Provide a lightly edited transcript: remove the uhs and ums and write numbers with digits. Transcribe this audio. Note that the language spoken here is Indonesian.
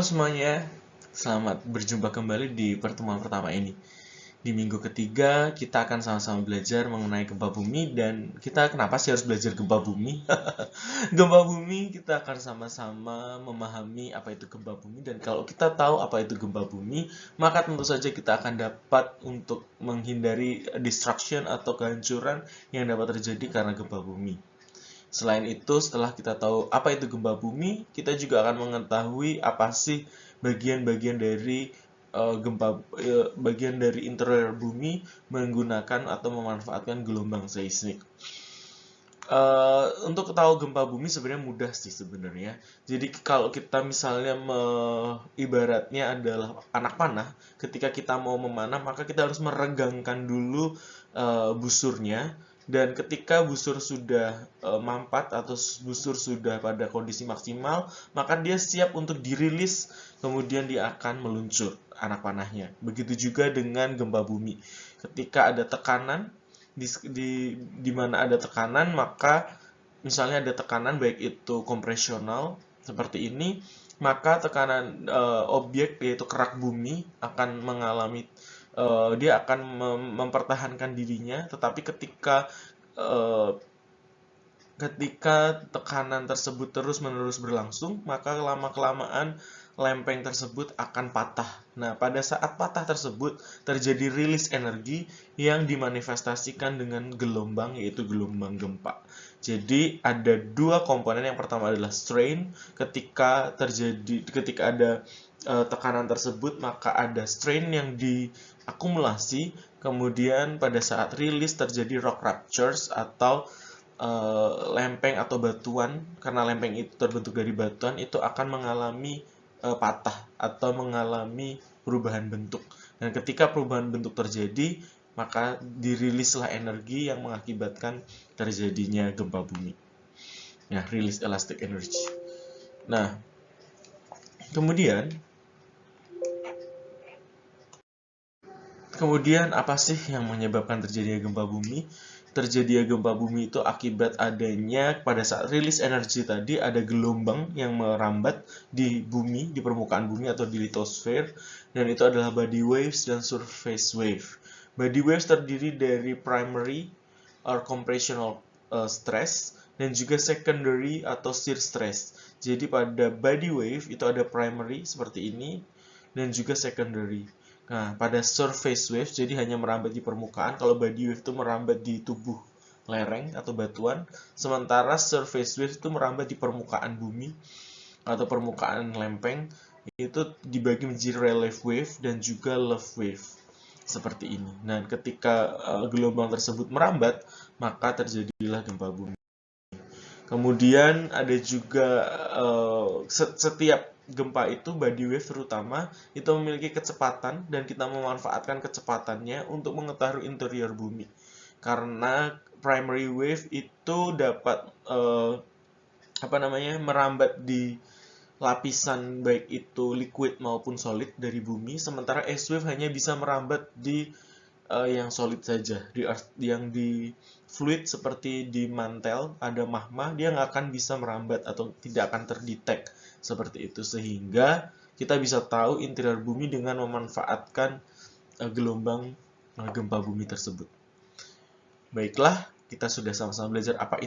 semuanya, selamat berjumpa kembali di pertemuan pertama ini. Di minggu ketiga, kita akan sama-sama belajar mengenai gempa bumi. Dan kita kenapa sih harus belajar gempa bumi? Gempa bumi, kita akan sama-sama memahami apa itu gempa bumi. Dan kalau kita tahu apa itu gempa bumi, maka tentu saja kita akan dapat untuk menghindari destruction atau kehancuran yang dapat terjadi karena gempa bumi. Selain itu, setelah kita tahu apa itu gempa bumi, kita juga akan mengetahui apa sih bagian-bagian dari bagian dari interior bumi menggunakan atau memanfaatkan gelombang seismik. Untuk tahu gempa bumi sebenarnya mudah sih sebenarnya. Jadi kalau kita misalnya ibaratnya adalah anak panah, ketika kita mau memanah maka kita harus meregangkan dulu busurnya. Dan ketika busur sudah mampat atau busur sudah pada kondisi maksimal, maka dia siap untuk dirilis, kemudian dia akan meluncur anak panahnya. Begitu juga dengan gempa bumi. Ketika ada tekanan, di mana ada tekanan, maka misalnya ada tekanan baik itu kompresional seperti ini, maka tekanan objek yaitu kerak bumi akan mengalami dia akan mempertahankan dirinya, tetapi ketika tekanan tersebut terus-menerus berlangsung, maka lama-kelamaan lempeng tersebut akan patah. Nah, pada saat patah tersebut terjadi rilis energi yang dimanifestasikan dengan gelombang, yaitu gelombang gempa. Jadi ada dua komponen. Yang pertama adalah strain. Ketika ada tekanan tersebut, maka ada strain yang diakumulasi. Kemudian pada saat rilis terjadi rock ruptures atau lempeng atau batuan. Karena lempeng itu terbentuk dari batuan, itu akan mengalami patah atau mengalami perubahan bentuk. Dan ketika perubahan bentuk terjadi, maka dirilislah energi yang mengakibatkan terjadinya gempa bumi. Ya, release elastic energy. Nah, Kemudian apa sih yang menyebabkan terjadinya gempa bumi? Terjadinya gempa bumi itu akibat adanya pada saat rilis energi tadi ada gelombang yang merambat di bumi, di permukaan bumi atau di litosfer, dan itu adalah body waves dan surface wave. Body waves terdiri dari primary or compressional stress dan juga secondary atau shear stress. Jadi pada body wave itu ada primary seperti ini dan juga secondary. Nah, pada surface wave jadi hanya merambat di permukaan, kalau body wave itu merambat di tubuh lereng atau batuan, sementara surface wave itu merambat di permukaan bumi atau permukaan lempeng. Itu dibagi menjadi relief wave dan juga love wave seperti ini. Nah, ketika gelombang tersebut merambat, maka terjadilah gempa bumi. Kemudian ada juga setiap gempa itu, body wave terutama, itu memiliki kecepatan dan kita memanfaatkan kecepatannya untuk mengetahui interior bumi. Karena primary wave itu dapat merambat di lapisan baik itu liquid maupun solid dari bumi, sementara S wave hanya bisa merambat di yang solid saja, yang di fluid seperti di mantel ada magma, dia nggak akan bisa merambat atau tidak akan terdetek seperti itu, sehingga kita bisa tahu interior bumi dengan memanfaatkan gelombang gempa bumi tersebut. Baiklah, kita sudah sama-sama belajar apa